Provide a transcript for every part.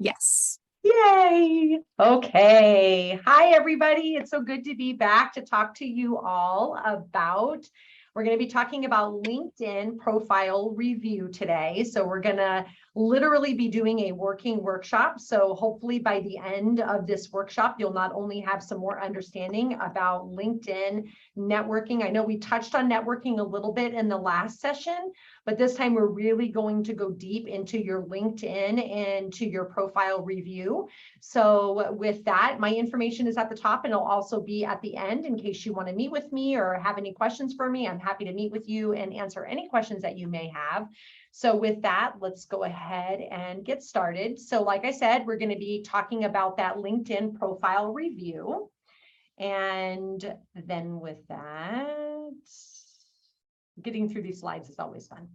Yes. Yay. Okay. Hi, everybody. It's so good to be back to talk to you all about, we're going to be talking about LinkedIn profile review today. So we're going to literally be doing a working workshop. So hopefully by the end of this workshop, you'll not only have some more understanding about LinkedIn networking. I know we touched on networking a little bit in the last session, but this time we're really going to go deep into your LinkedIn and to your profile review. So with that, my information is at the top and it'll also be at the end in case you want to meet with me or have any questions for me. I'm happy to meet with you and answer any questions that you may have. So with that, let's go ahead and get started. So like I said, we're going to be talking about that LinkedIn profile review. And then with that, getting through these slides is always fun.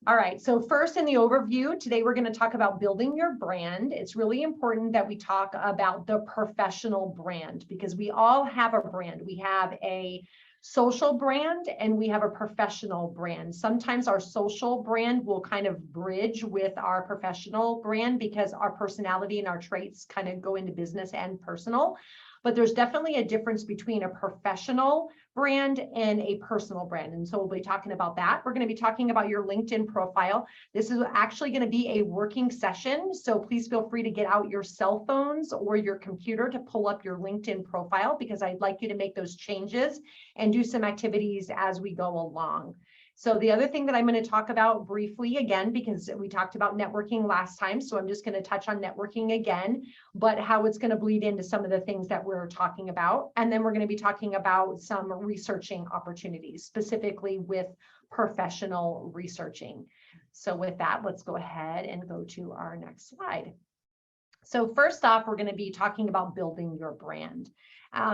All right, so first in the overview, today we're going to talk about building your brand. It's really important that we talk about the professional brand because we all have a brand. We have a social brand and we have a professional brand. Sometimes our social brand will kind of bridge with our professional brand because our personality and our traits kind of go into business and personal. But there's definitely a difference between a professional brand and a personal brand. And so we'll be talking about that. We're going to be talking about your LinkedIn profile. This is actually going to be a working session. So please feel free to get out your cell phones or your computer to pull up your LinkedIn profile because I'd like you to make those changes and do some activities as we go along. So the other thing that I'm going to talk about briefly again, because we talked about networking last time, so I'm just going to touch on networking again, but how it's going to bleed into some of the things that we're talking about. And then we're going to be talking about some researching opportunities, specifically with professional researching. So with that, let's go ahead and go to our next slide. So first off, we're going to be talking about building your brand.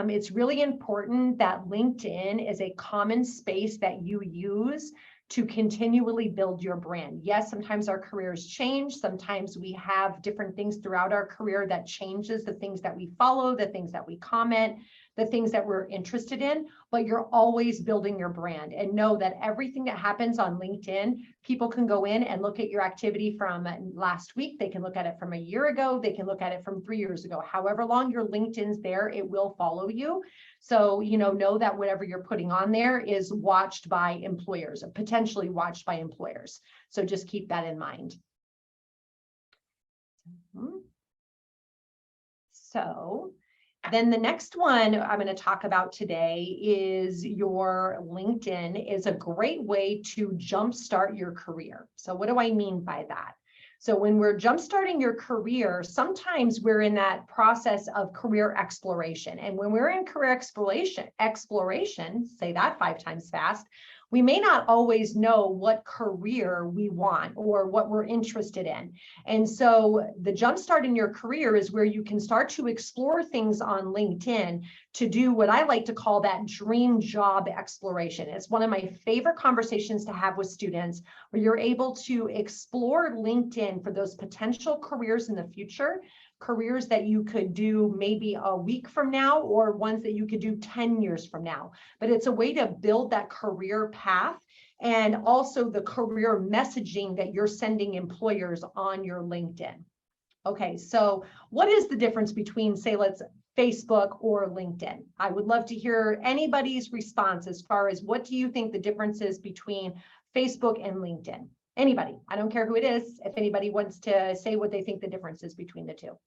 It's really important that LinkedIn is a common space that you use to continually build your brand. Yes, sometimes our careers change. Sometimes we have different things throughout our career that changes the things that we follow, the things that we comment, the things that we're interested in, but you're always building your brand. And know that everything that happens on LinkedIn, people can go in and look at your activity from last week. They can look at it from a year ago. They can look at it from 3 years ago. However long your LinkedIn's there, it will follow you. So, know that whatever you're putting on there is watched by employers, or potentially watched by employers. So just keep that in mind. So then the next one I'm going to talk about today is your LinkedIn is a great way to jumpstart your career. So what do I mean by that? So when we're jumpstarting your career, sometimes we're in that process of career exploration. And when we're in career exploration, say that 5 times fast, we may not always know what career we want or what we're interested in. And so the jumpstart in your career is where you can start to explore things on LinkedIn to do what I like to call that dream job exploration. It's one of my favorite conversations to have with students where you're able to explore LinkedIn for those potential careers in the future, careers that you could do maybe a week from now or ones that you could do 10 years from now. But it's a way to build that career path and also the career messaging that you're sending employers on your LinkedIn. Okay, so what is the difference between, say, let's Facebook or LinkedIn? I would love to hear anybody's response as far as what do you think the difference is between Facebook and LinkedIn? Anybody, I don't care who it is, if anybody wants to say what they think the difference is between the two.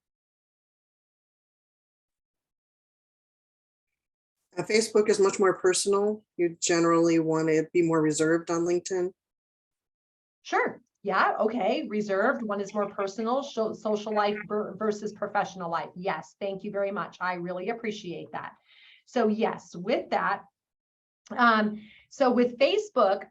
Facebook is much more personal. You generally want to be more reserved on LinkedIn. Sure. Yeah. Okay. Reserved. One is more personal, social life versus professional life. Yes. Thank you very much. I really appreciate that. So yes, with that, so with Facebook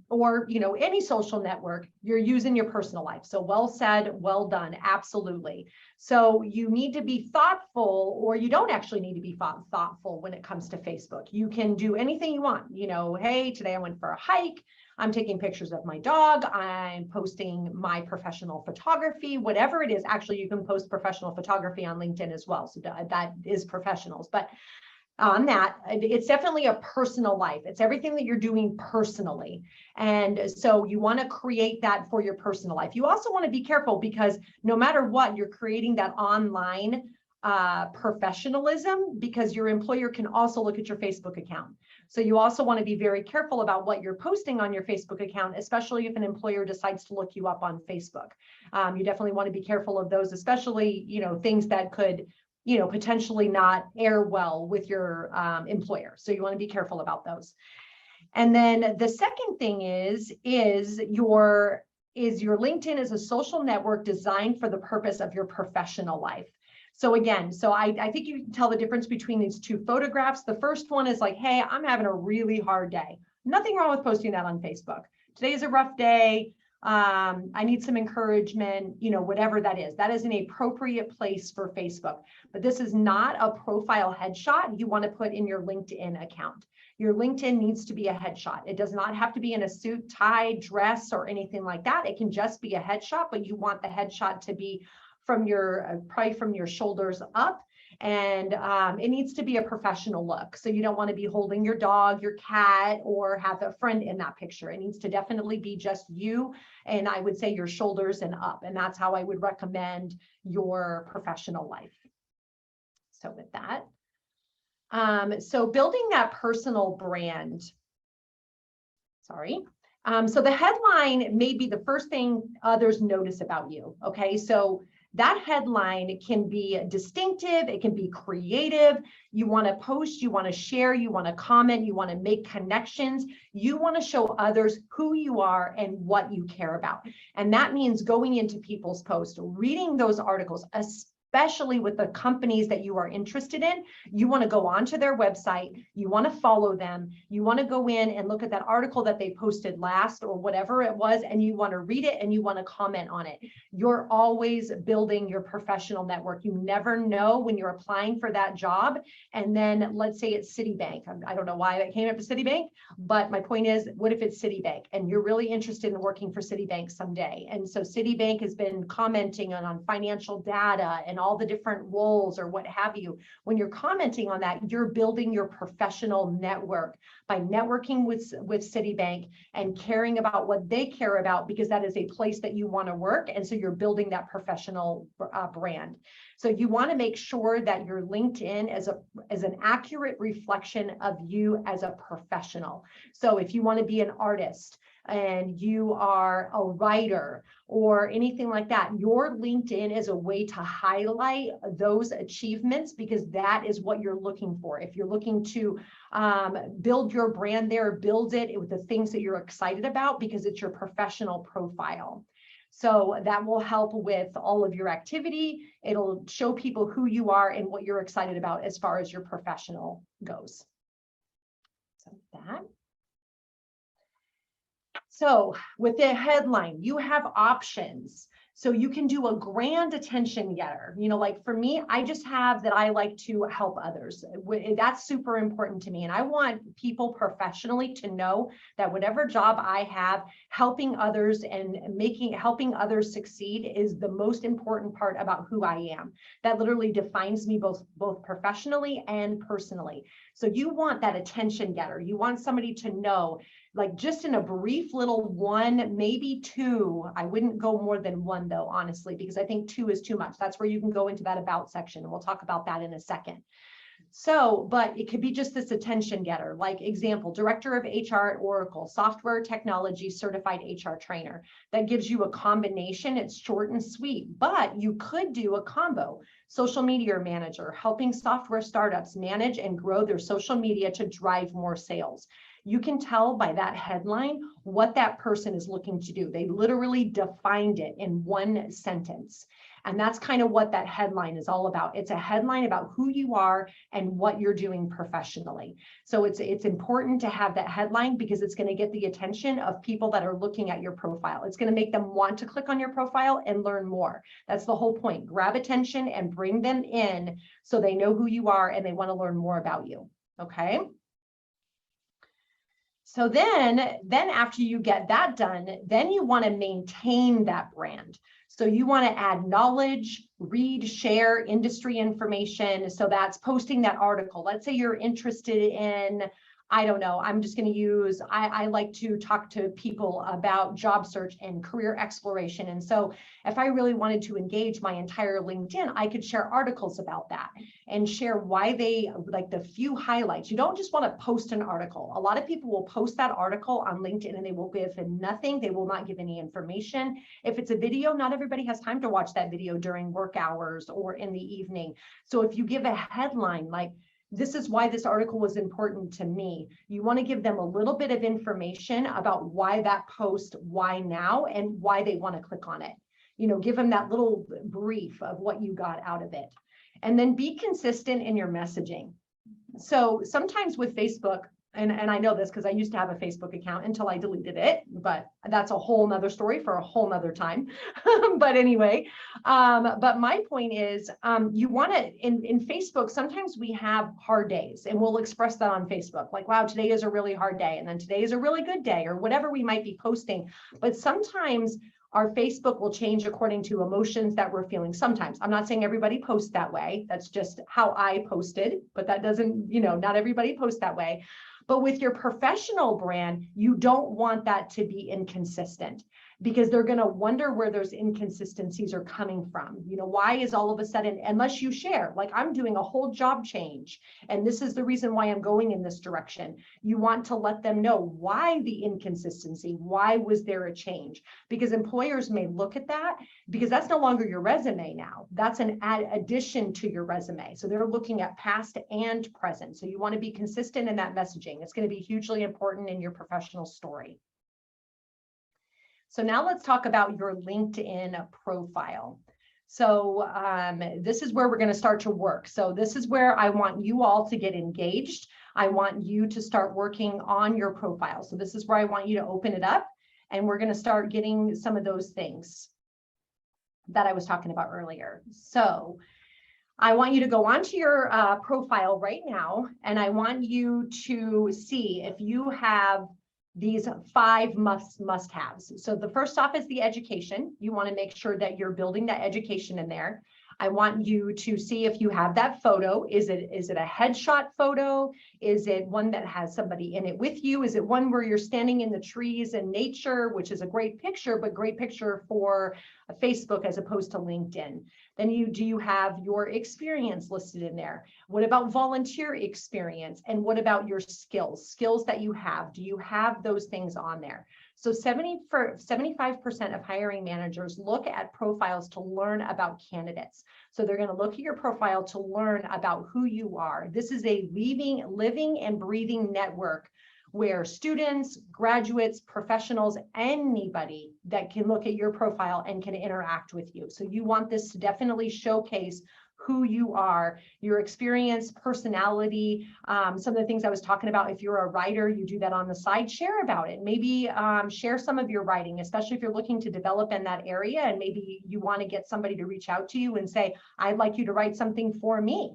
or, any social network, you're using your personal life. So well said, well done. Absolutely. So you need to be thoughtful, or you don't actually need to be thoughtful when it comes to Facebook. You can do anything you want. Hey, today I went for a hike. I'm taking pictures of my dog. I'm posting my professional photography, whatever it is. Actually, you can post professional photography on LinkedIn as well. So that is professionals. But on that, it's definitely a personal life. It's everything that you're doing personally. And so you want to create that for your personal life. You also want to be careful because no matter what, you're creating that online professionalism, because your employer can also look at your Facebook account. So you also want to be very careful about what you're posting on your Facebook account, especially if an employer decides to look you up on Facebook. You definitely want to be careful of those, especially, things that could, potentially not air well with your employer. So you want to be careful about those. And then the second thing is your LinkedIn is a social network designed for the purpose of your professional life. So again, I think you can tell the difference between these two photographs. The first one is like, hey, I'm having a really hard day. Nothing wrong with posting that on Facebook. Today is a rough day. I need some encouragement, whatever that is. That is an appropriate place for Facebook. But this is not a profile headshot you want to put in your LinkedIn account. Your LinkedIn needs to be a headshot. It does not have to be in a suit, tie, dress, or anything like that. It can just be a headshot, but you want the headshot to be probably from your shoulders up. And it needs to be a professional look. So you don't want to be holding your dog, your cat, or have a friend in that picture. It needs to definitely be just you. And I would say your shoulders and up. And that's how I would recommend your professional life. So with that, so building that personal brand, so the headline may be the first thing others notice about you. Okay, so that headline can be distinctive, it can be creative. You want to post, you want to share, you want to comment, you want to make connections. You want to show others who you are and what you care about. And that means going into people's posts, reading those articles, especially with the companies that you are interested in. You want to go onto their website, you want to follow them, you want to go in and look at that article that they posted last or whatever it was, and you want to read it and you want to comment on it. You're always building your professional network. You never know when you're applying for that job. And then let's say it's Citibank. I don't know why that came up to Citibank, but my point is, what if it's Citibank and you're really interested in working for Citibank someday? And so Citibank has been commenting on financial data and all the different roles or what have you. When you're commenting on that, you're building your professional network by networking with Citibank and caring about what they care about, because that is a place that you want to work. And so you're building that professional brand. So you want to make sure that your LinkedIn is an accurate reflection of you as a professional. So if you want to be an artist and you are a writer or anything like that, your LinkedIn is a way to highlight those achievements, because that is what you're looking for. If you're looking to build your brand there, build it with the things that you're excited about, because it's your professional profile. So that will help with all of your activity. It'll show people who you are and what you're excited about as far as your professional goes. So that. So with the headline, you have options. So you can do a grand attention getter. Like for me, I just have that I like to help others. That's super important to me. And I want people professionally to know that whatever job I have, helping others and helping others succeed is the most important part about who I am. That literally defines me both professionally and personally. So you want that attention getter. You want somebody to know, like just in a brief little one, maybe two. I wouldn't go more than one though, honestly, because I think two is too much. That's where you can go into that about section. And we'll talk about that in a second. So, but it could be just this attention getter, like example, director of HR at Oracle, software technology certified HR trainer. That gives you a combination. It's short and sweet, but you could do a combo. Social media manager, helping software startups manage and grow their social media to drive more sales. You can tell by that headline what that person is looking to do. They literally defined it in one sentence. And that's kind of what that headline is all about. It's a headline about who you are and what you're doing professionally. So it's important to have that headline, because it's going to get the attention of people that are looking at your profile. It's going to make them want to click on your profile and learn more. That's the whole point. Grab attention and bring them in so they know who you are and they want to learn more about you. Okay. So then after you get that done, then you want to maintain that brand. So you want to add knowledge, read, share industry information. So that's posting that article. Let's say you're interested in, I don't know, I'm just going to use, I like to talk to people about job search and career exploration. And so if I really wanted to engage my entire LinkedIn, I could share articles about that and share why they, like the few highlights. You don't just want to post an article. A lot of people will post that article on LinkedIn and they will give nothing. They will not give any information. If it's a video, not everybody has time to watch that video during work hours or in the evening. So if you give a headline like, this is why this article was important to me, you want to give them a little bit of information about why that post, why now, and why they want to click on it. You know, give them that little brief of what you got out of it. And then be consistent in your messaging. So sometimes with Facebook, and I know this because I used to have a Facebook account until I deleted it, but that's a whole nother story for a whole nother time. But anyway, but my point is, you want to, in Facebook, sometimes we have hard days and we'll express that on Facebook, like, wow, today is a really hard day. And then today is a really good day, or whatever we might be posting. But sometimes our Facebook will change according to emotions that we're feeling. Sometimes, I'm not saying everybody posts that way. That's just how I posted, but that doesn't, you know, not everybody posts that way. But with your professional brand, you don't want that to be inconsistent, because they're going to wonder where those inconsistencies are coming from. You know, why is all of a sudden, unless you share, like, I'm doing a whole job change, and this is the reason why I'm going in this direction. You want to let them know why the inconsistency, why was there a change? Because employers may look at that, because that's no longer your resume now. That's an addition to your resume. So they're looking at past and present. So you want to be consistent in that messaging. It's going to be hugely important in your professional story. So now let's talk about your LinkedIn profile. So this is where we're going to start to work. So this is where I want you all to get engaged. I want you to start working on your profile. So this is where I want you to open it up, and we're going to start getting some of those things that I was talking about earlier. So I want you to go onto your profile right now, and I want you to see if you have these 5 must-haves. So the first off is the education. You want to make sure that you're building that education in there. I want you to see if you have that photo. Is it a headshot photo? Is it one that has somebody in it with you? Is it one where you're standing in the trees and nature, which is a great picture, but great picture for Facebook as opposed to LinkedIn? Then do you have your experience listed in there? What about volunteer experience? And what about your skills that you have? Do you have those things on there? So 75% of hiring managers look at profiles to learn about candidates. So they're going to look at your profile to learn about who you are. This is a living and breathing network where students, graduates, professionals, anybody that can look at your profile and can interact with you. So you want this to definitely showcase who you are, your experience, personality, some of the things I was talking about. If you're a writer, you do that on the side, share about it. Maybe share some of your writing, especially if you're looking to develop in that area, and maybe you want to get somebody to reach out to you and say, I'd like you to write something for me.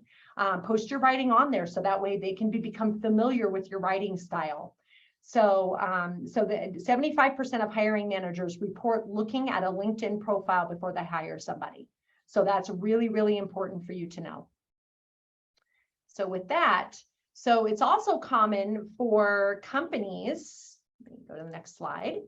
Post your writing on there, so that way they can become familiar with your writing style. So, so the 75% of hiring managers report looking at a LinkedIn profile before they hire somebody. So that's really, really important for you to know. So with that, so it's also common for companies, let me go to the next slide.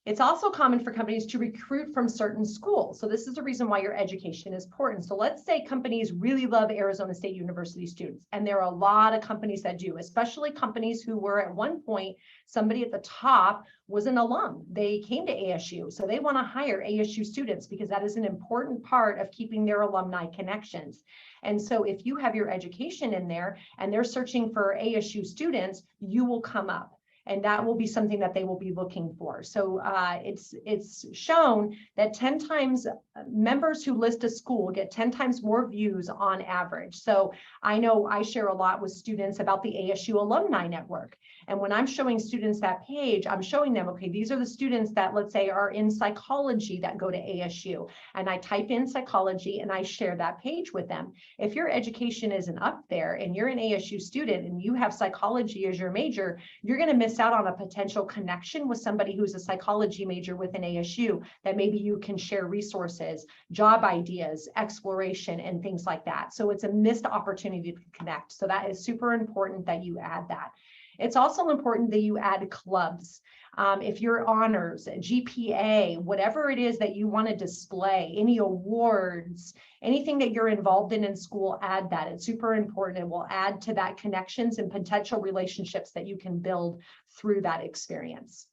It's also common for companies to recruit from certain schools. So this is the reason why your education is important. So let's say companies really love Arizona State University students, and there are a lot of companies that do, especially companies who were at one point, somebody at the top was an alum. They came to ASU, so they want to hire ASU students because that is an important part of keeping their alumni connections. And so if you have your education in there and they're searching for ASU students, you will come up. And that will be something that they will be looking for. So it's shown that 10 times members who list a school get 10 times more views on average. So I know I share a lot with students about the ASU Alumni Network. And when I'm showing students that page, I'm showing them, okay, these are the students that, let's say, are in psychology that go to ASU. And I type in psychology and I share that page with them. If your education isn't up there and you're an ASU student and you have psychology as your major, you're going to miss miss out on a potential connection with somebody who's a psychology major with an ASU, that maybe you can share resources, job ideas, exploration, and things like that. So it's a missed opportunity to connect. So that is super important that you add that. It's also important that you add clubs. If you're honors, GPA, whatever it is that you want to display, any awards, anything that you're involved in school, add that. It's super important. It will add to that connections and potential relationships that you can build through that experience.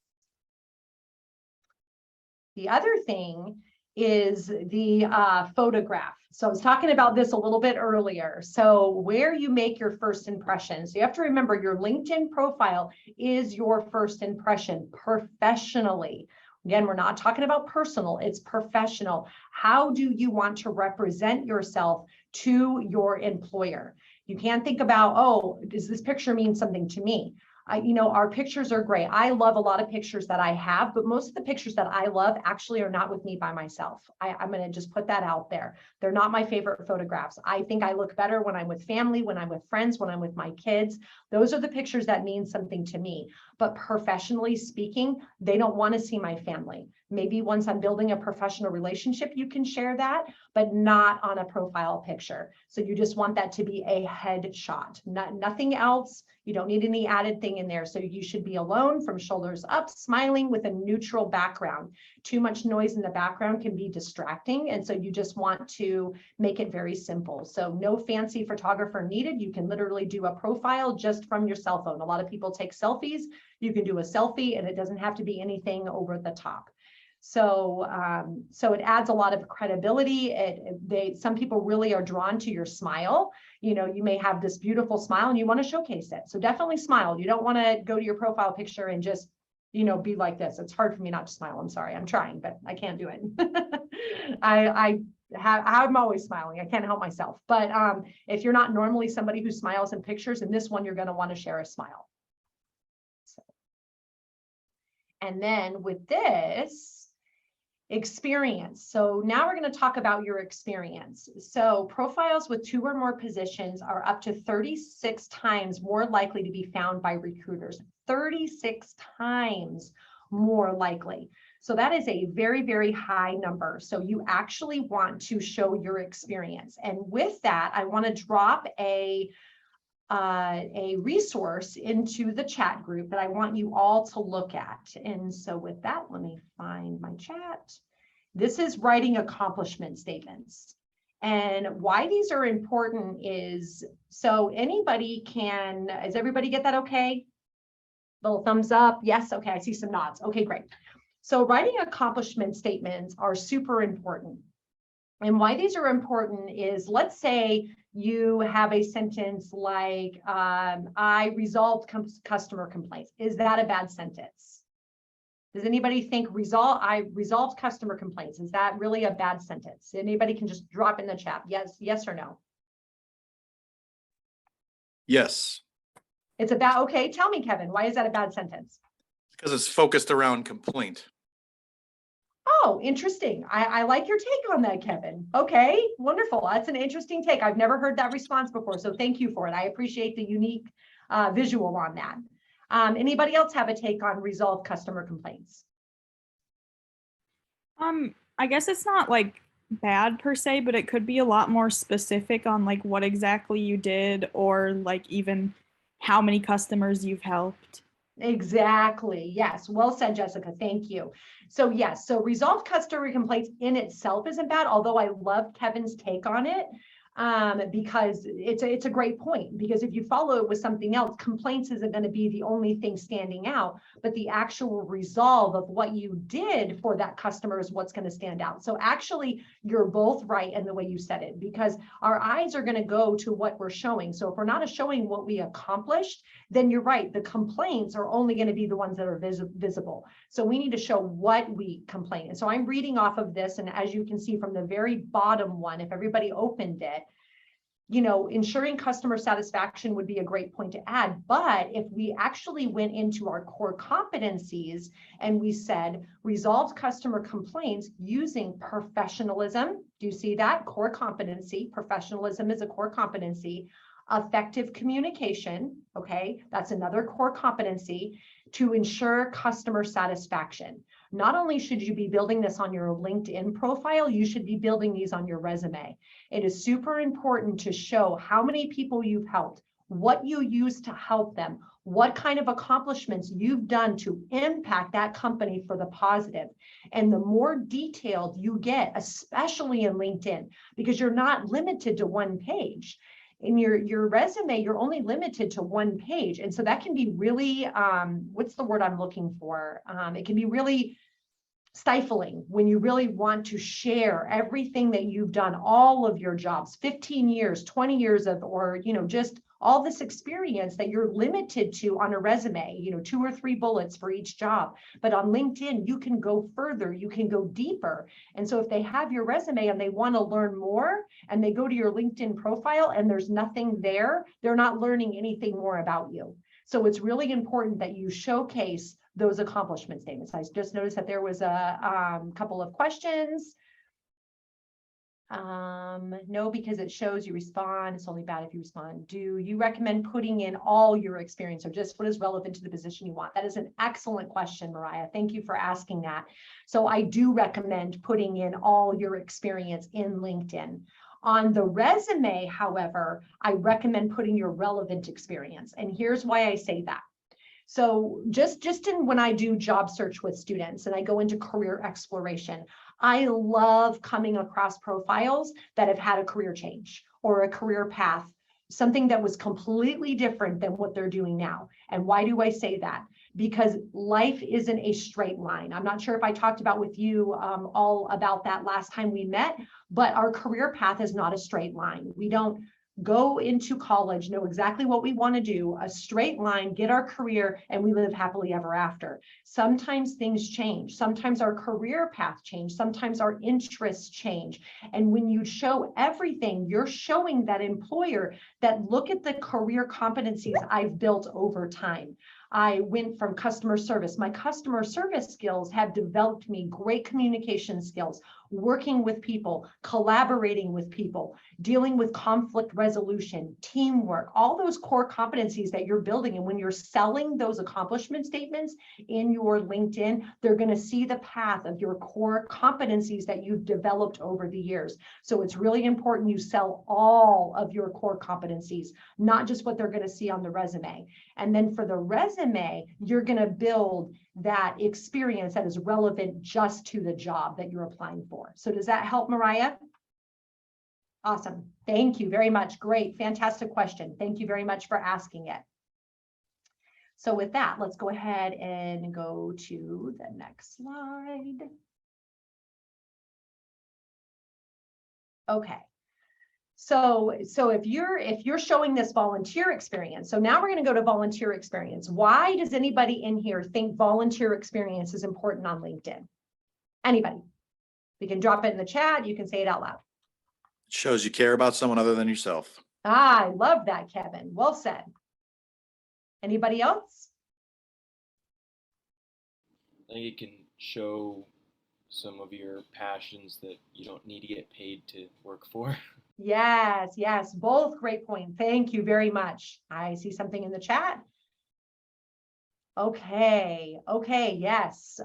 The other thing is the photograph. So I was talking about this a little bit earlier. So where you make your first impressions, you have to remember your LinkedIn profile is your first impression professionally. Again, we're not talking about personal, it's professional. How do you want to represent yourself to your employer? You can't think about, oh, does this picture mean something to me? Our pictures are great. I love a lot of pictures that I have, but most of the pictures that I love actually are not with me by myself. I'm going to just put that out there. They're not my favorite photographs. I think I look better when I'm with family, when I'm with friends, when I'm with my kids. Those are the pictures that mean something to me. But professionally speaking, they don't want to see my family. Maybe once I'm building a professional relationship, you can share that, but not on a profile picture. So you just want that to be a headshot, nothing else. You don't need any added thing in there. So you should be alone from shoulders up, smiling with a neutral background. Too much noise in the background can be distracting. And so you just want to make it very simple. So no fancy photographer needed. You can literally do a profile just from your cell phone. A lot of people take selfies. You can do a selfie and it doesn't have to be anything over the top. So it adds a lot of credibility. Some people really are drawn to your smile. You may have this beautiful smile and you want to showcase it. So definitely smile. You don't want to go to your profile picture and just, be like this. It's hard for me not to smile. I'm sorry. I'm trying, but I can't do it. I'm always smiling. I can't help myself. But if you're not normally somebody who smiles in pictures, in this one, you're going to want to share a smile. And then with this, experience. So now we're going to talk about your experience. So profiles with 2 or more positions are up to 36 times more likely to be found by recruiters. 36 times more likely. So that is a very, very high number. So you actually want to show your experience. And with that, I want to drop a resource into the chat group that I want you all to look at. And so with that, let me find my chat. This is writing accomplishment statements. And why these are important is, so anybody can, does everybody get that okay? Little thumbs up. Yes. Okay. I see some nods. Okay, great. So writing accomplishment statements are super important. And why these are important is, let's say you have a sentence like, I resolved customer complaints. Is that a bad sentence? Does anybody think I resolved customer complaints? Is that really a bad sentence? Anybody can just drop in the chat. Yes or no? Yes. It's about, okay, tell me, Kevin, why is that a bad sentence? Because it's focused around complaint. Oh, interesting. I like your take on that, Kevin. Okay, wonderful. That's an interesting take. I've never heard that response before, so thank you for it. I appreciate the unique visual on that. Anybody else have a take on resolve customer complaints? I guess it's not like bad per se, but it could be a lot more specific on like what exactly you did, or like even how many customers you've helped. Exactly. Yes. Well said, Jessica. Thank you. So yes, so resolved customer complaints in itself isn't bad, although I love Kevin's take on it. Because it's a great point, because if you follow it with something else, complaints isn't going to be the only thing standing out, but the actual resolve of what you did for that customer is what's going to stand out. So actually, you're both right in the way you said it, because our eyes are going to go to what we're showing. So if we're not showing what we accomplished, then you're right. The complaints are only going to be the ones that are visible. So we need to show what we complain. And so I'm reading off of this. And as you can see from the very bottom one, if everybody opened it, ensuring customer satisfaction would be a great point to add. But if we actually went into our core competencies and we said, resolved customer complaints using professionalism, do you see that? Core competency, professionalism is a core competency, effective communication, okay, that's another core competency to ensure customer satisfaction. Not only should you be building this on your LinkedIn profile, you should be building these on your resume. It is super important to show how many people you've helped, what you use to help them, what kind of accomplishments you've done to impact that company for the positive. And the more detailed you get, especially in LinkedIn, because you're not limited to one page. In your resume, you're only limited to one page. And so that can be really, what's the word I'm looking for? It can be really stifling when you really want to share everything that you've done, all of your jobs, 15 years, 20 years of, or, just all this experience that you're limited to on a resume, 2 or 3 bullets for each job. But on LinkedIn, you can go further, you can go deeper. And so if they have your resume and they want to learn more and they go to your LinkedIn profile and there's nothing there, they're not learning anything more about you. So it's really important that you showcase those accomplishment statements. I just noticed that there was a couple of questions. No, because it shows you respond. It's only bad if you respond. Do you recommend putting in all your experience or just what is relevant to the position you want? That is an excellent question, Mariah. Thank you for asking that. So I do recommend putting in all your experience in LinkedIn. On the resume, however, I recommend putting your relevant experience. And here's why I say that. So just when I do job search with students and I go into career exploration, I love coming across profiles that have had a career change or a career path, something that was completely different than what they're doing now. And why do I say that? Because life isn't a straight line. I'm not sure if I talked about with you all about that last time we met, but our career path is not a straight line. We don't go into college, know exactly what we want to do, a straight line, get our career, and we live happily ever after. Sometimes things change. Sometimes our career path change. Sometimes our interests change. And when you show everything, you're showing that employer that look at the career competencies I've built over time. I went from customer service. My customer service skills have developed me great communication skills, working with people, collaborating with people, dealing with conflict resolution, teamwork, all those core competencies that you're building. And when you're selling those accomplishment statements in your LinkedIn, they're going to see the path of your core competencies that you've developed over the years. So it's really important you sell all of your core competencies, not just what they're going to see on the resume. And then for the resume, you're going to build that experience that is relevant just to the job that you're applying for. So does that help, Mariah? Awesome. Thank you very much. Great. Fantastic question. Thank you very much for asking it. So with that, let's go ahead and go to the next slide. Okay. So if you're showing this volunteer experience, so now we're going to go to volunteer experience. Why does anybody in here think volunteer experience is important on LinkedIn? Anybody? You can drop it in the chat. You can say it out loud. It shows you care about someone other than yourself. Ah, I love that, Kevin. Well said. Anybody else? I think it can show some of your passions that you don't need to get paid to work for. Yes, yes, both great point. Thank you very much. I see something in the chat. Okay, yes.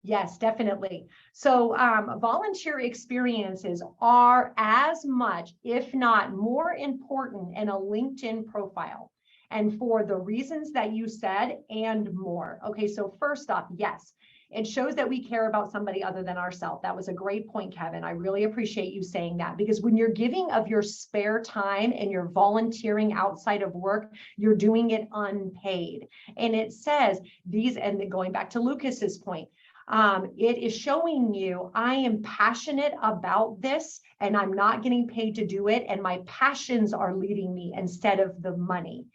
Yes, definitely. So volunteer experiences are as much, if not more important in a LinkedIn profile. And for the reasons that you said and more. Okay, so first off, yes, it shows that we care about somebody other than ourselves. That was a great point, Kevin. I really appreciate you saying that, because when you're giving of your spare time and you're volunteering outside of work, you're doing it unpaid. And it says these, and going back to Lucas's point, it is showing you I am passionate about this and I'm not getting paid to do it, and my passions are leading me instead of the money.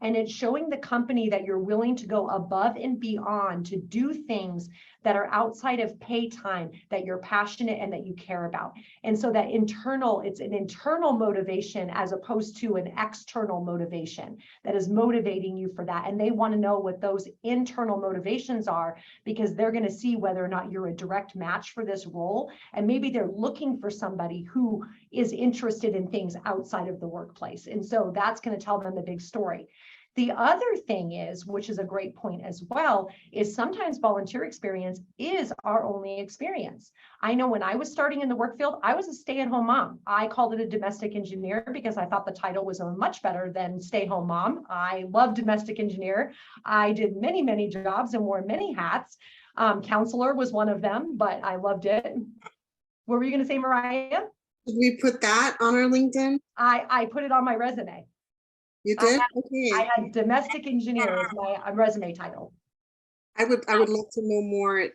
And it's showing the company that you're willing to go above and beyond to do things that are outside of pay time, that you're passionate and that you care about. And so that it's an internal motivation as opposed to an external motivation that is motivating you for that. And they want to know what those internal motivations are, because they're going to see whether or not you're a direct match for this role. And maybe they're looking for somebody who is interested in things outside of the workplace. And so that's going to tell them the big story. The other thing is, which is a great point as well, is sometimes volunteer experience is our only experience. I know when I was starting in the work field, I was a stay-at-home mom. I called it a domestic engineer because I thought the title was much better than stay-home mom. I love domestic engineer. I did many, many jobs and wore many hats. Counselor was one of them, but I loved it. What were you going to say, Mariah? Did we put that on our LinkedIn? I put it on my resume. You did? I Okay. had domestic engineer as my resume title. I would love to know more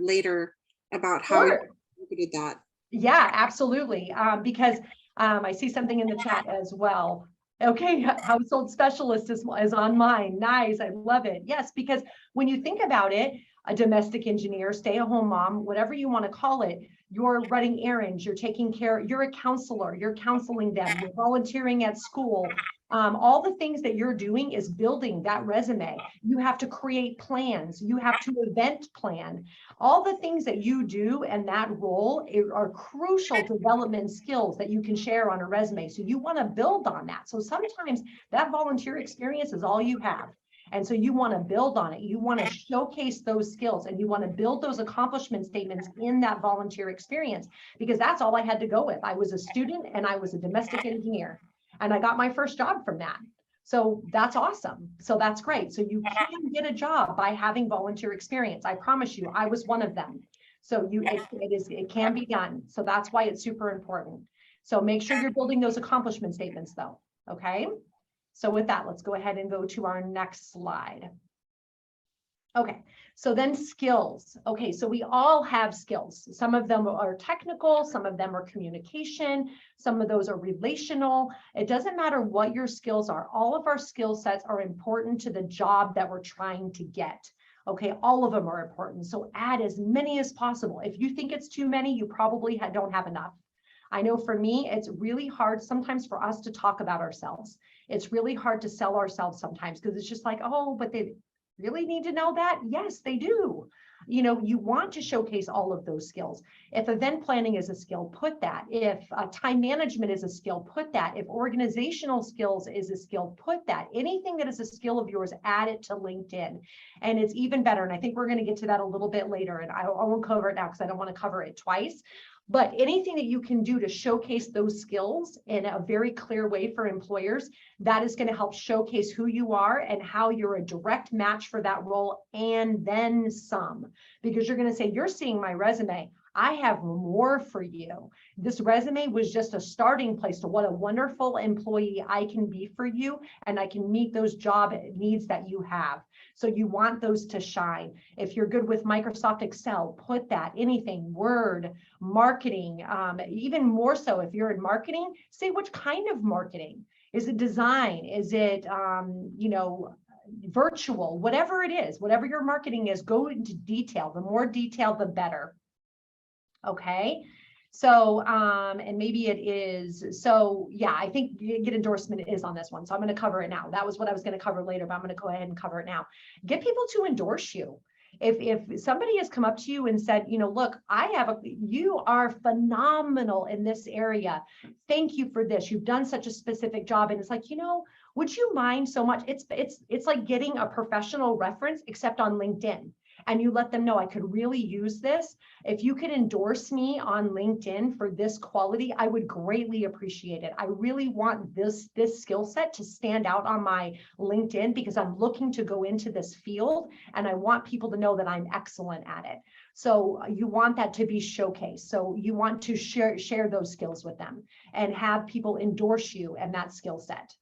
later about how you did that. Yeah, absolutely. Because I see something in the chat as well. Okay, household specialist is on mine. Nice, I love it. Yes, because when you think about it, a domestic engineer, stay-at-home mom, whatever you want to call it, you're running errands, you're taking care, you're a counselor, you're counseling them, you're volunteering at school. All the things that you're doing is building that resume. You have to create plans, you have to event plan. All the things that you do and that role are crucial development skills that you can share on a resume. So you want to build on that. So sometimes that volunteer experience is all you have. And so you want to build on it. You want to showcase those skills and you want to build those accomplishment statements in that volunteer experience, because that's all I had to go with. I was a student and I was a domestic engineer and I got my first job from that. So that's awesome. So that's great. So you can get a job by having volunteer experience. I promise you, I was one of them. So it can be done. So that's why it's super important. So make sure you're building those accomplishment statements though. Okay. So with that, let's go ahead and go to our next slide. Okay, so then skills. Okay, so we all have skills. Some of them are technical, some of them are communication, some of those are relational. It doesn't matter what your skills are. All of our skill sets are important to the job that we're trying to get. Okay, all of them are important. So add as many as possible. If you think it's too many, you probably don't have enough. I know for me, it's really hard sometimes for us to talk about ourselves. It's really hard to sell ourselves sometimes because it's just like, oh, but they really need to know that? Yes, they do. You know, you want to showcase all of those skills. If event planning is a skill, put that. If time management is a skill, put that. If organizational skills is a skill, put that. Anything that is a skill of yours, add it to LinkedIn. And it's even better. And I think we're going to get to that a little bit later. And I won't cover it now because I don't want to cover it twice. But anything that you can do to showcase those skills in a very clear way for employers, that is going to help showcase who you are and how you're a direct match for that role and then some. Because you're going to say, you're seeing my resume. I have more for you. This resume was just a starting place to what a wonderful employee I can be for you, and I can meet those job needs that you have. So you want those to shine. If you're good with Microsoft Excel, put that. Anything, Word, marketing, even more so if you're in marketing, say which kind of marketing. Is it design? Is it, virtual? Whatever it is, whatever your marketing is, go into detail. The more detail, the better. Okay. So, and maybe it is, so yeah, I think get endorsement is on this one. So I'm going to cover it now. That was what I was going to cover later, but I'm going to go ahead and cover it now. Get people to endorse you. If somebody has come up to you and said, you know, look, you are phenomenal in this area. Thank you for this. You've done such a specific job. And it's like, you know, would you mind so much? It's like getting a professional reference, except on LinkedIn. And you let them know I could really use this. If you could endorse me on LinkedIn for this quality, I would greatly appreciate it. I really want this skill set to stand out on my LinkedIn because I'm looking to go into this field and I want people to know that I'm excellent at it. So you want that to be showcased. So you want to share those skills with them and have people endorse you and that skill set.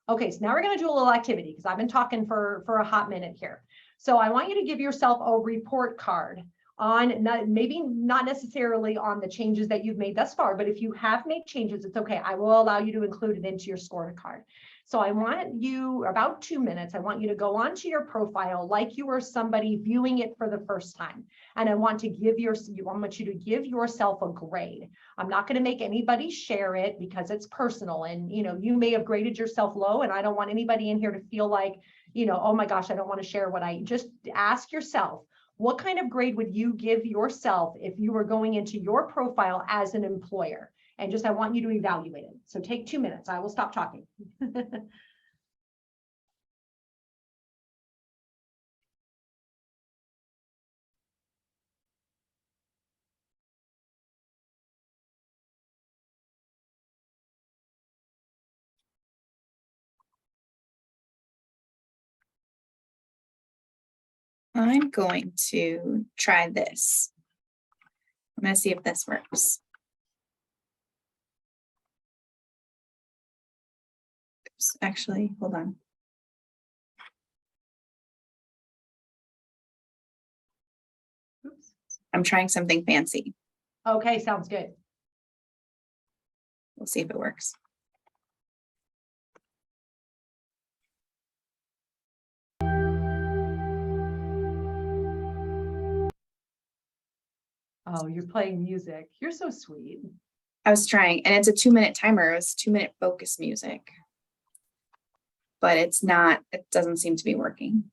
Okay, so now we're going to do a little activity because I've been talking for a hot minute here. So I want you to give yourself a report card on, maybe not necessarily on the changes that you've made thus far, but if you have made changes, it's okay. I will allow you to include it into your scorecard. So I want you, about 2 minutes, I want you to go onto your profile like you were somebody viewing it for the first time. And I want want you to give yourself a grade. I'm not going to make anybody share it because it's personal. And, you may have graded yourself low, and I don't want anybody in here to feel like, oh my gosh, I don't want to share what I just ask yourself. What kind of grade would you give yourself if you were going into your profile as an employer? And I want you to evaluate it. So take 2 minutes. I will stop talking. I'm going to try this. I'm going to see if this works. Oops, actually, hold on. Oops. I'm trying something fancy. Okay, sounds good. We'll see if it works. Oh, you're playing music. You're so sweet. I was trying, and it's a 2-minute timer. It was 2-minute focus music. But it's not, it doesn't seem to be working.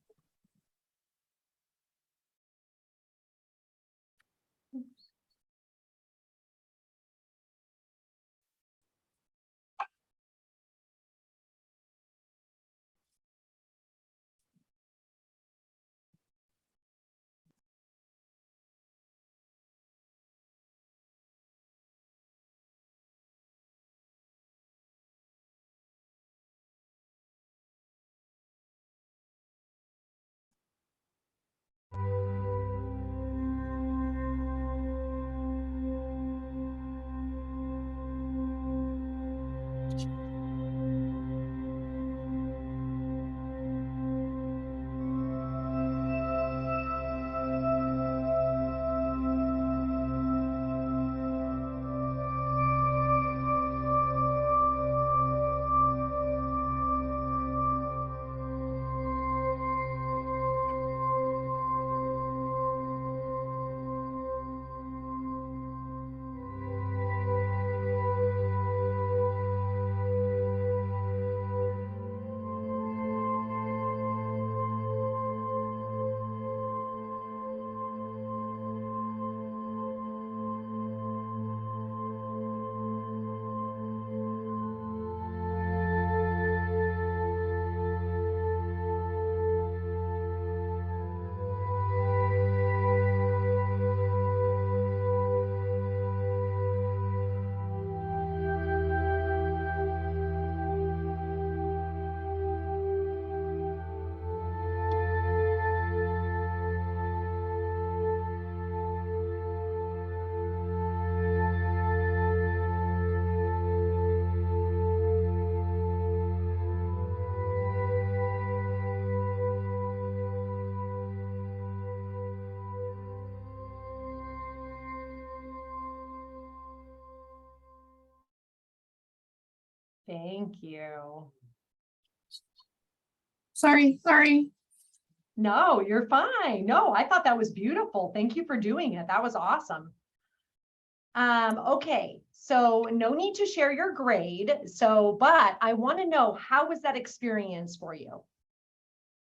Thank you. Sorry. No, you're fine. No, I thought that was beautiful. Thank you for doing it. That was awesome. Okay, so no need to share your grade. But I want to know, how was that experience for you?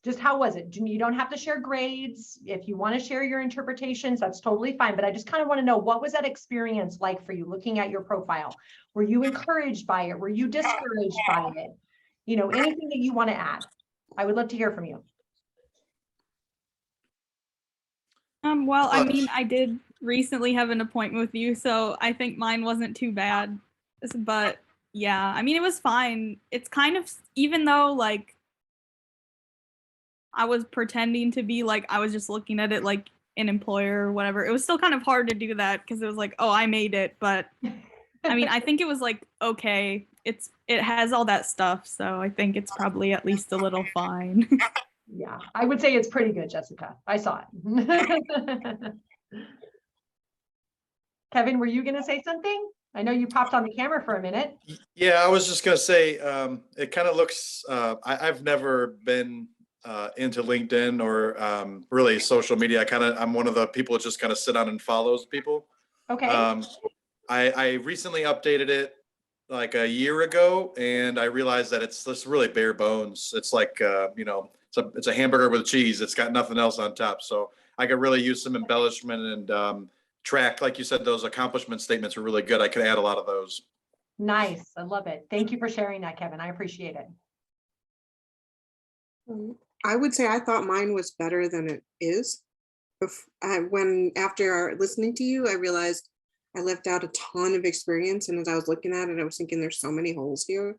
Just how was it? You don't have to share grades. If you want to share your interpretations, that's totally fine. But I just kind of want to know, what was that experience like for you looking at your profile? Were you encouraged by it? Were you discouraged by it? Anything that you want to add? I would love to hear from you. Well, I mean, I did recently have an appointment with you, so I think mine wasn't too bad. But yeah, I mean, it was fine. It's kind of, even though like I was pretending to be like, I was just looking at it like an employer or whatever, it was still kind of hard to do that because it was like, oh, I made it. But I mean, I think it was like, okay, it has all that stuff, so I think it's probably at least a little fine. Yeah, I would say it's pretty good, Jessica. I saw it. Kevin, were you going to say something? I know you popped on the camera for a minute. Yeah, I was just gonna say, it kind of looks, I've never been into LinkedIn or really social media. I'm one of the people that just kind of sit on and follows people. Okay. I recently updated it like a year ago, and I realized that it's just really bare bones. It's like, it's a hamburger with cheese. It's got nothing else on top. So I could really use some embellishment and track, like you said, those accomplishment statements are really good. I could add a lot of those. Nice. I love it. Thank you for sharing that, Kevin. I appreciate it. I would say I thought mine was better than it is. After listening to you, I realized I left out a ton of experience, and as I was looking at it, I was thinking there's so many holes here.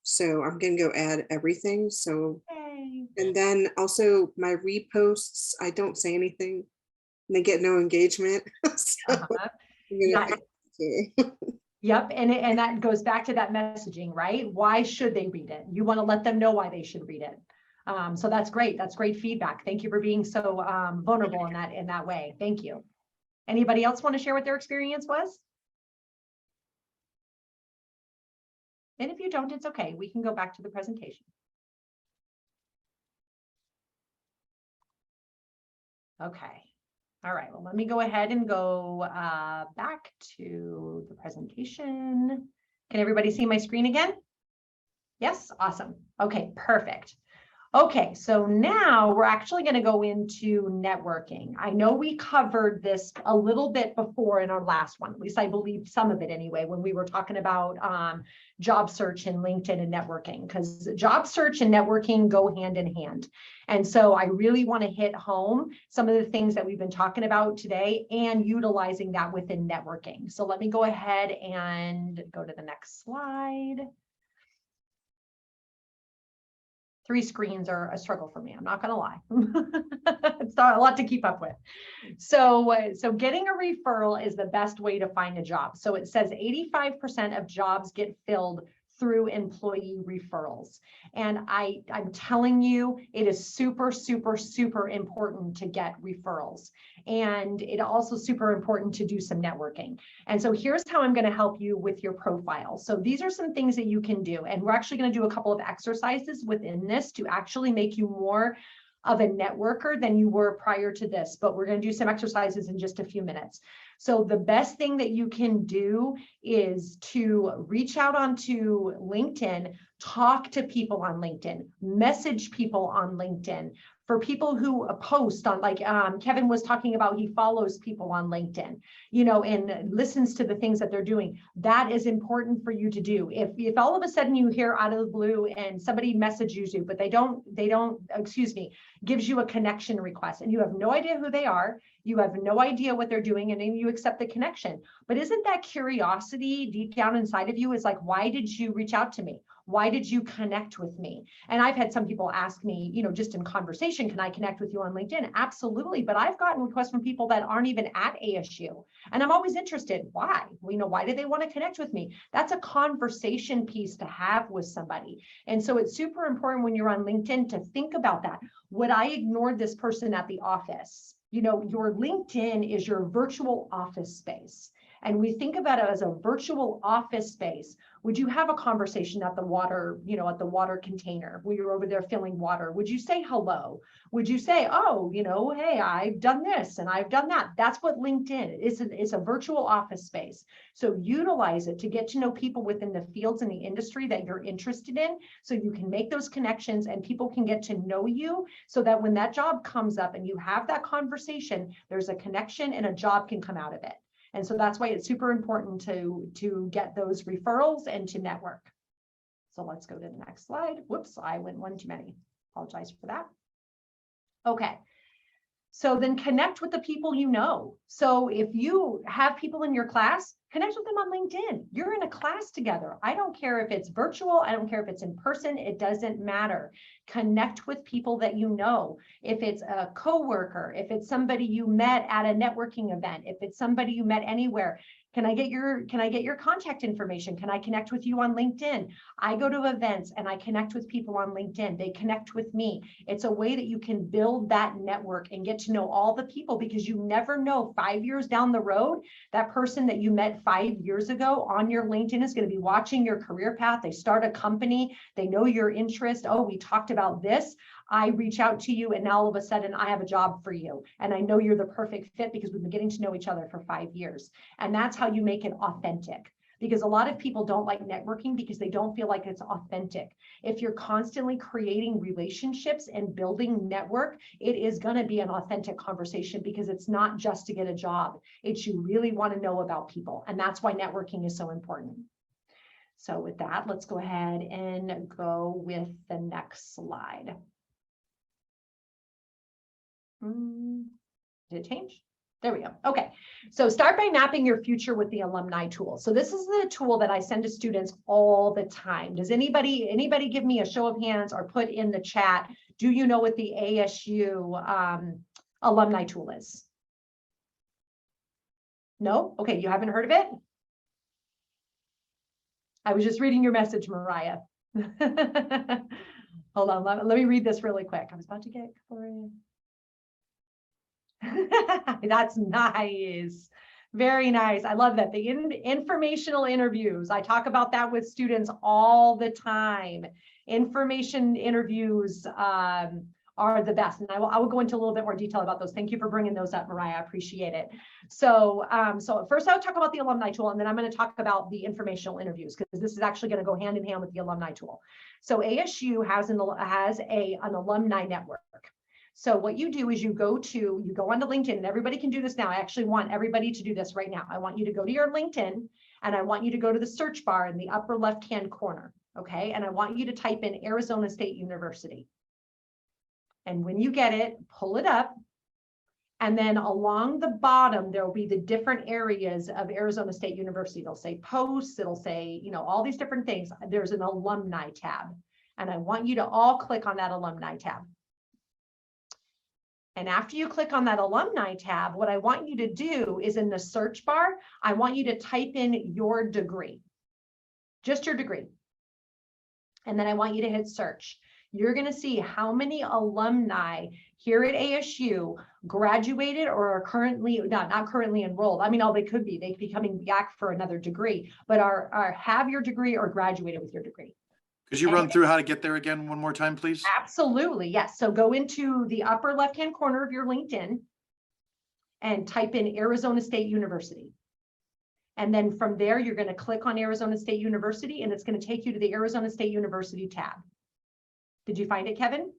So I'm gonna go add everything. So, Yay. and then also my reposts, I don't say anything, and they get no engagement. So Uh-huh. I'm gonna Yeah. add it too. Yep. And that goes back to that messaging, right? Why should they read it? You want to let them know why they should read it. So that's great. That's great feedback. Thank you for being so vulnerable in that way. Thank you. Anybody else want to share what their experience was? And if you don't, it's okay. We can go back to the presentation. Okay. All right. Well, let me go ahead and go back to the presentation. Can everybody see my screen again? Yes. Awesome. Okay. Perfect. Okay, so now we're actually going to go into networking. I know we covered this a little bit before in our last one, at least I believe some of it anyway, when we were talking about job search and LinkedIn and networking, because job search and networking go hand in hand. And so I really want to hit home some of the things that we've been talking about today and utilizing that within networking. So let me go ahead and go to the next slide. 3 screens are a struggle for me. I'm not going to lie. It's not a lot to keep up with. So getting a referral is the best way to find a job. So it says 85% of jobs get filled through employee referrals. And I'm telling you, it is super, super, super important to get referrals. And it also super important to do some networking. And so here's how I'm going to help you with your profile. So these are some things that you can do. And we're actually going to do a couple of exercises within this to actually make you more of a networker than you were prior to this, but we're going to do some exercises in just a few minutes. So the best thing that you can do is to reach out onto LinkedIn, talk to people on LinkedIn, message people on LinkedIn. For people who post on, like Kevin was talking about, he follows people on LinkedIn, and listens to the things that they're doing. That is important for you to do. If all of a sudden you hear out of the blue and somebody messages you, but they don't, gives you a connection request and you have no idea who they are, you have no idea what they're doing, and then you accept the connection. But isn't that curiosity deep down inside of you is like, why did you reach out to me? Why did you connect with me? And I've had some people ask me, just in conversation, can I connect with you on LinkedIn? Absolutely. But I've gotten requests from people that aren't even at ASU. And I'm always interested. Why? Why do they want to connect with me? That's a conversation piece to have with somebody. And so it's super important when you're on LinkedIn to think about that. Would I ignore this person at the office? Your LinkedIn is your virtual office space. And we think about it as a virtual office space. Would you have a conversation at the water, at the water container where you're over there filling water? Would you say hello? Would you say, oh, hey, I've done this and I've done that? That's what LinkedIn is. It's a virtual office space. So utilize it to get to know people within the fields in the industry that you're interested in, so you can make those connections and people can get to know you, so that when that job comes up and you have that conversation, there's a connection and a job can come out of it. And so that's why it's super important to get those referrals and to network. So let's go to the next slide. Whoops, I went one too many. Apologize for that. Okay. So then connect with the people you know. So if you have people in your class, connect with them on LinkedIn. You're in a class together. I don't care if it's virtual. I don't care if it's in person. It doesn't matter. Connect with people that you know. If it's a coworker, if it's somebody you met at a networking event, if it's somebody you met anywhere, Can I get your contact information? Can I connect with you on LinkedIn? I go to events and I connect with people on LinkedIn. They connect with me. It's a way that you can build that network and get to know all the people, because you never know, 5 years down the road, that person that you met 5 years ago on your LinkedIn is going to be watching your career path. They start a company. They know your interest. Oh, we talked about this. I reach out to you and now all of a sudden I have a job for you. And I know you're the perfect fit because we've been getting to know each other for 5 years. And that's how you make it authentic. Because a lot of people don't like networking because they don't feel like it's authentic. If you're constantly creating relationships and building network, it is going to be an authentic conversation, because it's not just to get a job. It's you really want to know about people. And that's why networking is so important. So with that, let's go ahead and go with the next slide. Did it change? There we go. Okay. So start by mapping your future with the Alumni Tool. So this is the tool that I send to students all the time. Does anybody give me a show of hands or put in the chat, do you know what the ASU Alumni Tool is? No? Okay, you haven't heard of it? I was just reading your message, Mariah. Hold on, let me read this really quick. I was about to get Gloria. That's nice. Very nice. I love that. The informational interviews. I talk about that with students all the time. Information interviews are the best. And I will go into a little bit more detail about those. Thank you for bringing those up, Mariah. I appreciate it. So first I'll talk about the Alumni Tool, and then I'm going to talk about the informational interviews, because this is actually going to go hand in hand with the Alumni Tool. So ASU has an alumni network. So what you do is you go onto LinkedIn, and everybody can do this now. I actually want everybody to do this right now. I want you to go to your LinkedIn, and I want you to go to the search bar in the upper left-hand corner. Okay. And I want you to type in Arizona State University. And when you get it, pull it up. And then along the bottom, there will be the different areas of Arizona State University. It'll say posts, it'll say, all these different things. There's an alumni tab. And I want you to all click on that alumni tab. And after you click on that alumni tab, what I want you to do is in the search bar, I want you to type in your degree, just your degree. And then I want you to hit search. You're going to see how many alumni here at ASU graduated or are currently, not currently enrolled. I mean, they could be coming back for another degree, but have your degree or graduated with your degree. Could you run through how to get there again one more time, please? Absolutely, yes. So go into the upper left-hand corner of your LinkedIn and type in Arizona State University. And then from there, you're going to click on Arizona State University, and it's going to take you to the Arizona State University tab. Did you find it, Kevin?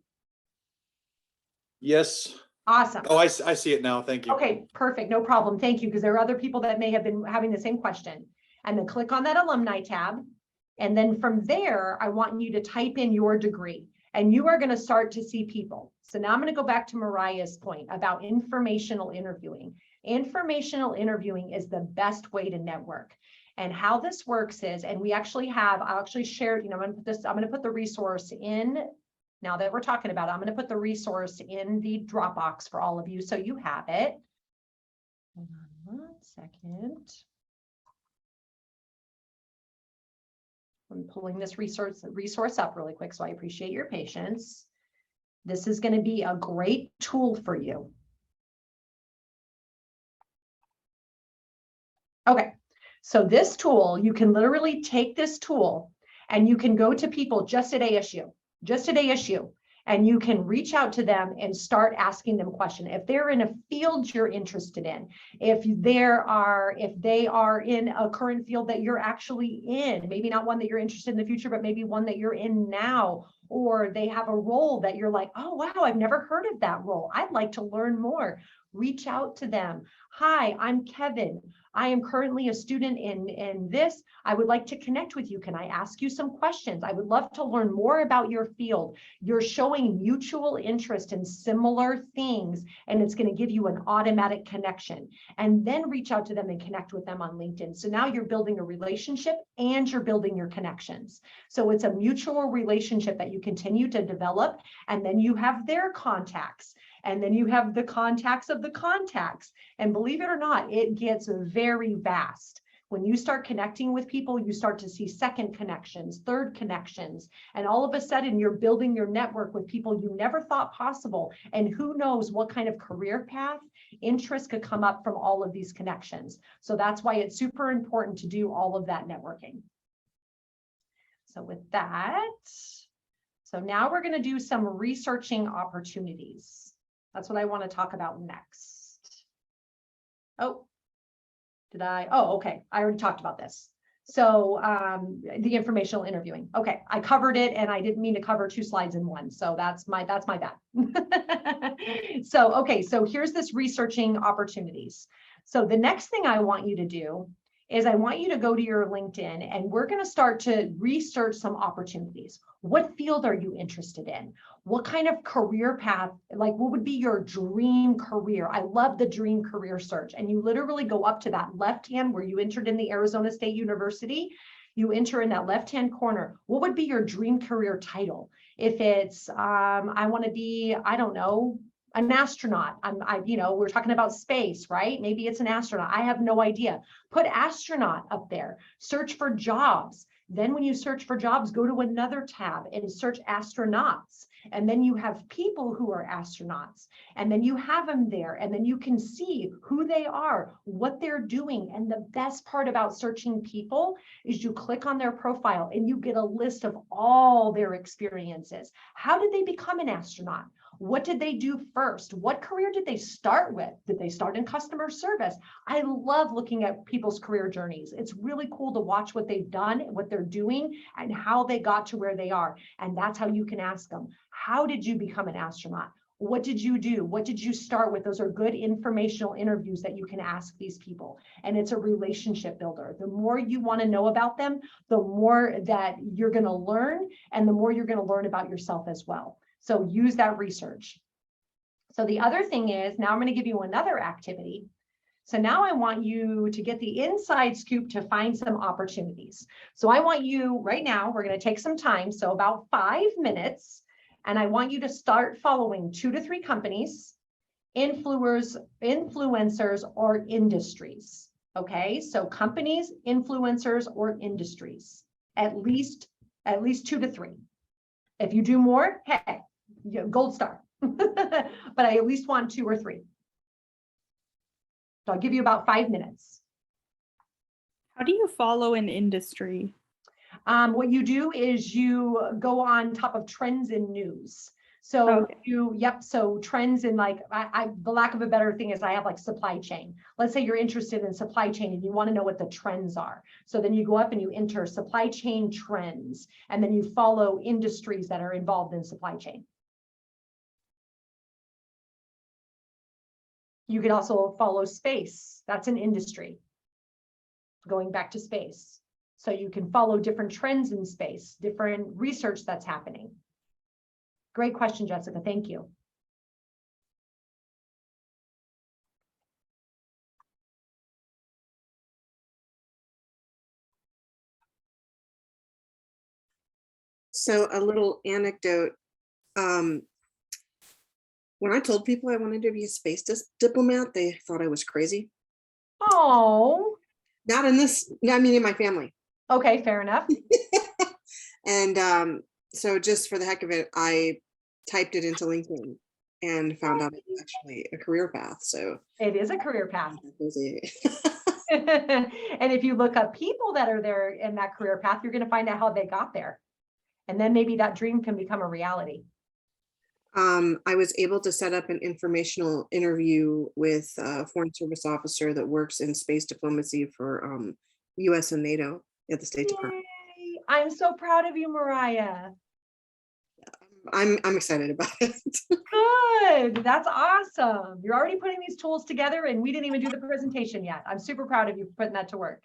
Yes. Awesome. Oh, I see it now. Thank you. Okay, perfect. No problem. Thank you, because there are other people that may have been having the same question. And then click on that alumni tab. And then from there, I want you to type in your degree, and you are going to start to see people. So now I'm going to go back to Mariah's point about informational interviewing. Informational interviewing is the best way to network. And how this works is, and we actually have, I'll actually share, I'm going to put the resource in. Now that we're talking about it, I'm going to put the resource in the Dropbox for all of you, so you have it. Hold on 1 second. I'm pulling this resource up really quick, so I appreciate your patience. This is going to be a great tool for you. Okay, so this tool, you can literally take this tool and you can go to people just at ASU, and you can reach out to them and start asking them questions. If they're in a field you're interested in, if they are in a current field that you're actually in, maybe not one that you're interested in the future, but maybe one that you're in now, or they have a role that you're like, oh, wow, I've never heard of that role. I'd like to learn more. Reach out to them. Hi, I'm Kevin. I am currently a student in this. I would like to connect with you. Can I ask you some questions? I would love to learn more about your field. You're showing mutual interest in similar things, and it's going to give you an automatic connection. And then reach out to them and connect with them on LinkedIn. So now you're building a relationship and you're building your connections. So it's a mutual relationship that you continue to develop, and then you have their contacts. And then you have the contacts of the contacts. And believe it or not, it gets very vast. When you start connecting with people, you start to see second connections, third connections, and all of a sudden you're building your network with people you never thought possible. And who knows what kind of career path, interest could come up from all of these connections. So that's why it's super important to do all of that networking. So with that, so now we're going to do some researching opportunities. That's what I want to talk about next. Oh, did I? Oh, okay. I already talked about this. So the informational interviewing. Okay, I covered it and I didn't mean to cover 2 slides in one. So that's my bad. So, okay, so here's this researching opportunities. So the next thing I want you to do is I want you to go to your LinkedIn and we're going to start to research some opportunities. What field are you interested in? What kind of career path, like what would be your dream career? I love the dream career search. And you literally go up to that left hand where you entered in the Arizona State University. You enter in that left-hand corner. What would be your dream career title? If it's, I want to be, I don't know, an astronaut. We're talking about space, right? Maybe it's an astronaut. I have no idea. Put astronaut up there. Search for jobs. Then when you search for jobs, go to another tab and search astronauts. And then you have people who are astronauts. And then you have them there. And then you can see who they are, what they're doing. And the best part about searching people is you click on their profile and you get a list of all their experiences. How did they become an astronaut? What did they do first? What career did they start with? Did they start in customer service? I love looking at people's career journeys. It's really cool to watch what they've done, what they're doing, and how they got to where they are. And that's how you can ask them, how did you become an astronaut? What did you do? What did you start with? Those are good informational interviews that you can ask these people. And it's a relationship builder. The more you want to know about them, the more that you're going to learn, and the more you're going to learn about yourself as well. So use that research. So the other thing is, now I'm going to give you another activity. So now I want you to get the inside scoop to find some opportunities. So I want you right now, we're going to take some time, so about 5 minutes, and I want you to start following 2 to 3 companies, influencers, or industries. Okay, so companies, influencers, or industries, at least 2 to 3. If you do more, hey, gold star. But I at least want 2 or 3. So I'll give you about 5 minutes. How do you follow an industry? What you do is you go on top of trends in news. So Okay. so trends in, like, the lack of a better thing is I have like supply chain. Let's say you're interested in supply chain and you want to know what the trends are. So then you go up and you enter supply chain trends, and then you follow industries that are involved in supply chain. You could also follow space. That's an industry. Going back to space. So you can follow different trends in space, different research that's happening. Great question, Jessica. Thank you. So a little anecdote. When I told people I wanted to be a space diplomat, they thought I was crazy. Oh. Not in this, I mean, in my family. Okay, fair enough. And so just for the heck of it, I typed it into LinkedIn and found out it's actually a career path. So It is a career path. crazy. And if you look up people that are there in that career path, you're going to find out how they got there. And then maybe that dream can become a reality. I was able to set up an informational interview with a foreign service officer that works in space diplomacy for US and NATO at the State Department. Yay. I'm so proud of you, Mariah. I'm excited about it. Good. That's awesome. You're already putting these tools together and we didn't even do the presentation yet. I'm super proud of you for putting that to work.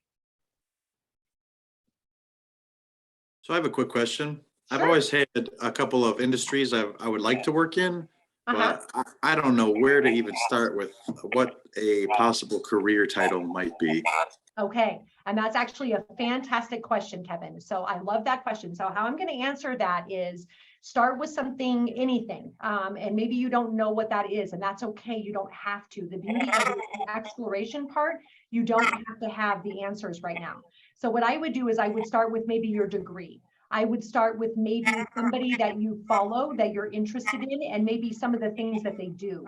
So I have a quick question. I've Sure. always had a couple of industries I would like to work in, Uh-huh. but I don't know where to even start with what a possible career title might be. Okay, and that's actually a fantastic question, Kevin. So I love that question. So how I'm going to answer that is, Start with something, anything, and maybe you don't know what that is, and that's okay. You don't have to. The beauty of the exploration part, you don't have to have the answers right now. So what I would do is I would start with maybe your degree. I would start with maybe somebody that you follow that you're interested in, and maybe some of the things that they do.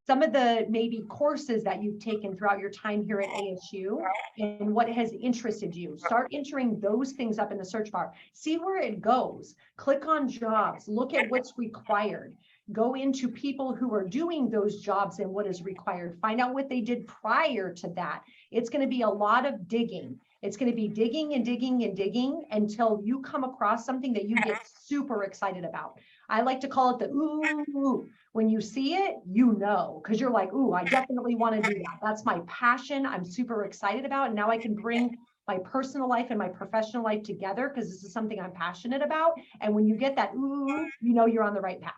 Some of the maybe courses that you've taken throughout your time here at ASU and what has interested you. Start entering those things up in the search bar. See where it goes. Click on jobs. Look at what's required. Go into people who are doing those jobs and what is required. Find out what they did prior to that. It's going to be a lot of digging. It's going to be digging and digging and digging until you come across something that you get super excited about. I like to call it the ooh. When you see it, you know, because you're like, ooh, I definitely want to do that. That's my passion. I'm super excited about. And now I can bring my personal life and my professional life together because this is something I'm passionate about. And when you get that ooh, you know you're on the right path.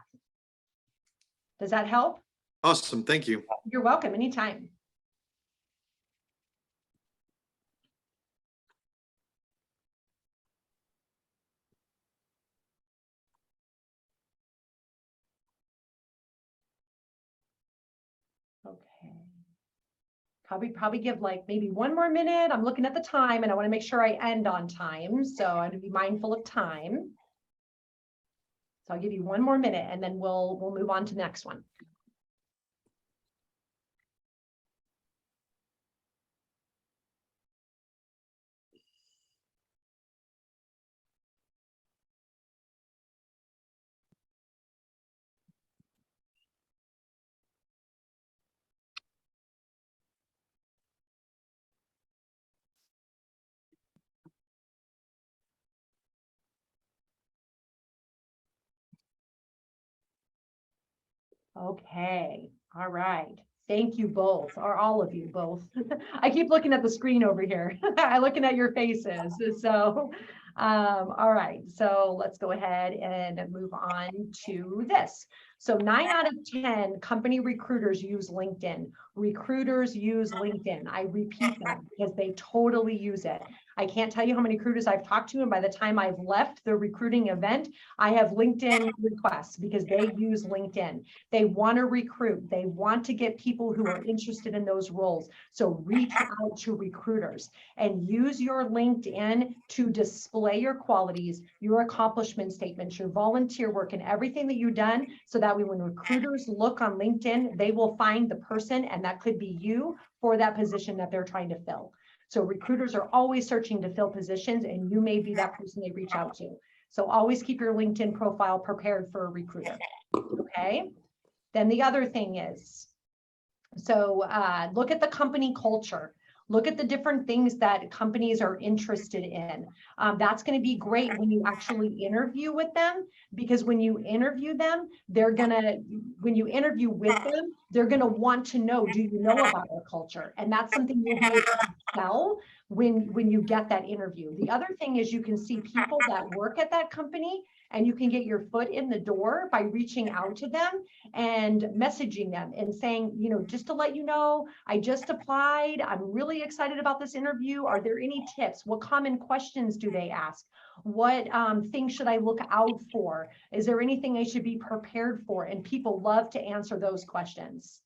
Does that help? Awesome. Thank you. You're welcome. Anytime. Okay. Probably give like maybe one more minute. I'm looking at the time and I want to make sure I end on time. So I'm going to be mindful of time. So I'll give you one more minute and then we'll move on to the next one. Okay, all right. Thank you both, or all of you both. I keep looking at the screen over here. I'm looking at your faces. So, all right. So let's go ahead and move on to this. So 9 out of 10 company recruiters use LinkedIn. Recruiters use LinkedIn. I repeat that because they totally use it. I can't tell you how many recruiters I've talked to, and by the time I've left the recruiting event, I have LinkedIn requests because they use LinkedIn. They want to recruit. They want to get people who are interested in those roles. So reach out to recruiters and use your LinkedIn to display your qualities, your accomplishment statements, your volunteer work, and everything that you've done, so that way when recruiters look on LinkedIn, they will find the person, and that could be you, for that position that they're trying to fill. So recruiters are always searching to fill positions, and you may be that person they reach out to. So always keep your LinkedIn profile prepared for a recruiter. Okay. Then the other thing is, so look at the company culture. Look at the different things that companies are interested in. That's going to be great when you actually interview with them, because when you interview them, when you interview with them, they're going to want to know, do you know about our culture? And that's something you'll be able to tell when you get that interview. The other thing is you can see people that work at that company, and you can get your foot in the door by reaching out to them and messaging them and saying, you know, just to let you know, I just applied. I'm really excited about this interview. Are there any tips? What common questions do they ask? What things should I look out for? Is there anything I should be prepared for? And people love to answer those questions.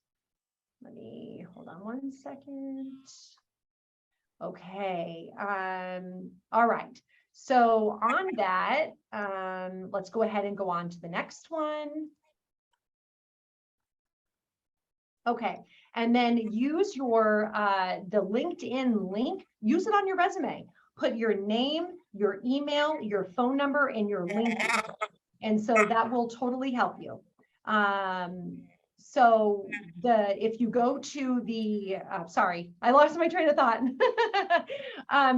Let me hold on one second. Okay. All right. So on that, let's go ahead and go on to the next one. Okay, and then use your the LinkedIn link, use it on your resume. Put your name, your email, your phone number, and your LinkedIn. And so that will totally help you. So if you go to the, sorry, I lost my train of thought.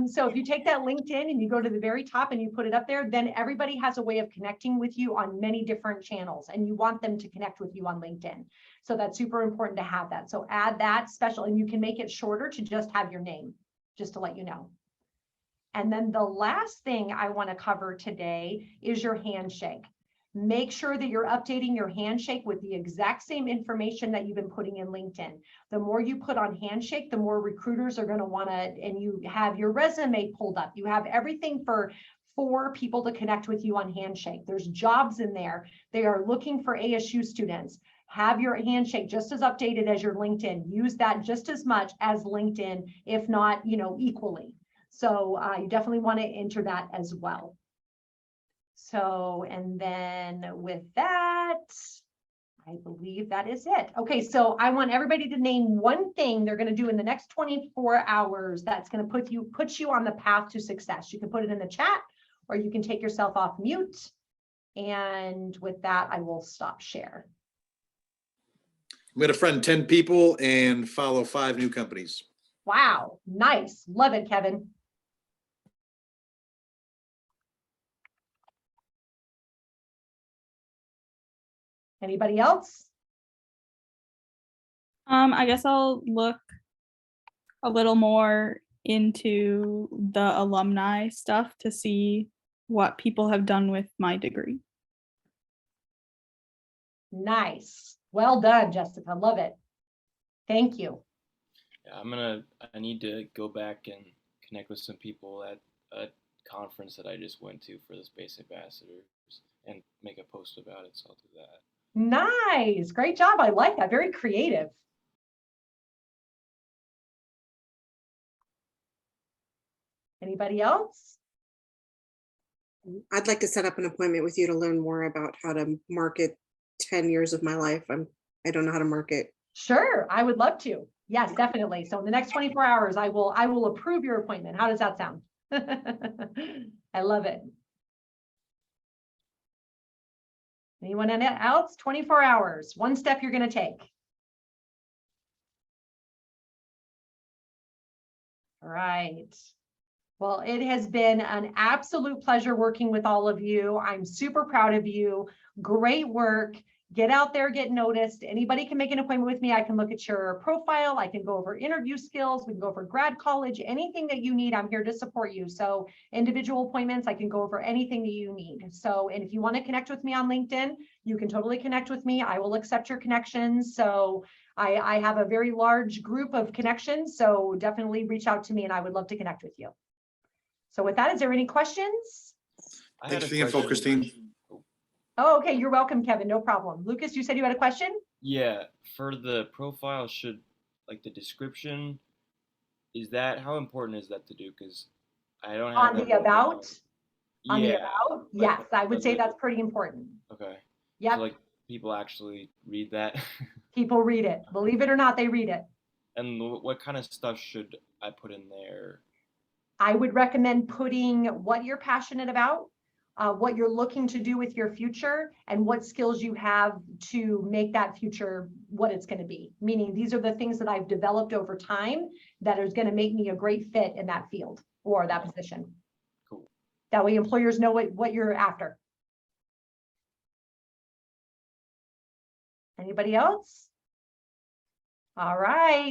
So if you take that LinkedIn and you go to the very top and you put it up there, then everybody has a way of connecting with you on many different channels, and you want them to connect with you on LinkedIn. So that's super important to have that. So add that special, and you can make it shorter to just have your name, just to let you know. And then the last thing I want to cover today is your handshake. Make sure that you're updating your handshake with the exact same information that you've been putting in LinkedIn. The more you put on handshake, the more recruiters are going to want to, and you have your resume pulled up. You have everything for for people to connect with you on Handshake. There's jobs in there. They are looking for ASU students. Have your Handshake just as updated as your LinkedIn. Use that just as much as LinkedIn, if not, equally. So you definitely want to enter that as well. So, and then with that, I believe that is it. Okay, so I want everybody to name one thing they're going to do in the next 24 hours that's going to put you on the path to success. You can put it in the chat, or you can take yourself off mute. And with that, I will stop share. I'm going to friend 10 people and follow 5 new companies. Wow, nice. Love it, Kevin. Anybody else? I guess I'll look a little more into the alumni stuff to see what people have done with my degree. Nice. Well done, Jessica. Love it. Thank you. Yeah, I need to go back and connect with some people at a conference that I just went to for the Space Ambassadors and make a post about it, so I'll do that. Nice. Great job. I like that. Very creative. Anybody else? I'd like to set up an appointment with you to learn more about how to market 10 years of my life. I don't know how to market. Sure, I would love to. Yes, definitely. So in the next 24 hours, I will approve your appointment. How does that sound? I love it. Anyone else? 24 hours, one step you're going to take. All right. Well, it has been an absolute pleasure working with all of you. I'm super proud of you. Great work. Get out there, get noticed. Anybody can make an appointment with me. I can look at your profile. I can go over interview skills. We can go over grad college, anything that you need. I'm here to support you. So individual appointments, I can go over anything that you need. So, and if you want to connect with me on LinkedIn, you can totally connect with me. I will accept your connections. So I have a very large group of connections. So definitely reach out to me and I would love to connect with you. So with that, is there any questions? Thanks for the info, Christine. Oh, okay. You're welcome, Kevin. No problem. Lucas, you said you had a question? Yeah, for the profile, like the description, how important is that to do? Because I don't have On that the about? Yeah, On the about? Yes, I would say like, that's pretty important. okay. Yep. So like people actually read that. People read it. Believe it or not, they read it. And what kind of stuff should I put in there? I would recommend putting what you're passionate about, what you're looking to do with your future, and what skills you have to make that future what it's going to be. Meaning these are the things that I've developed over time that is going to make me a great fit in that field or that position. Cool. That way employers know what you're after. Anybody else? All right.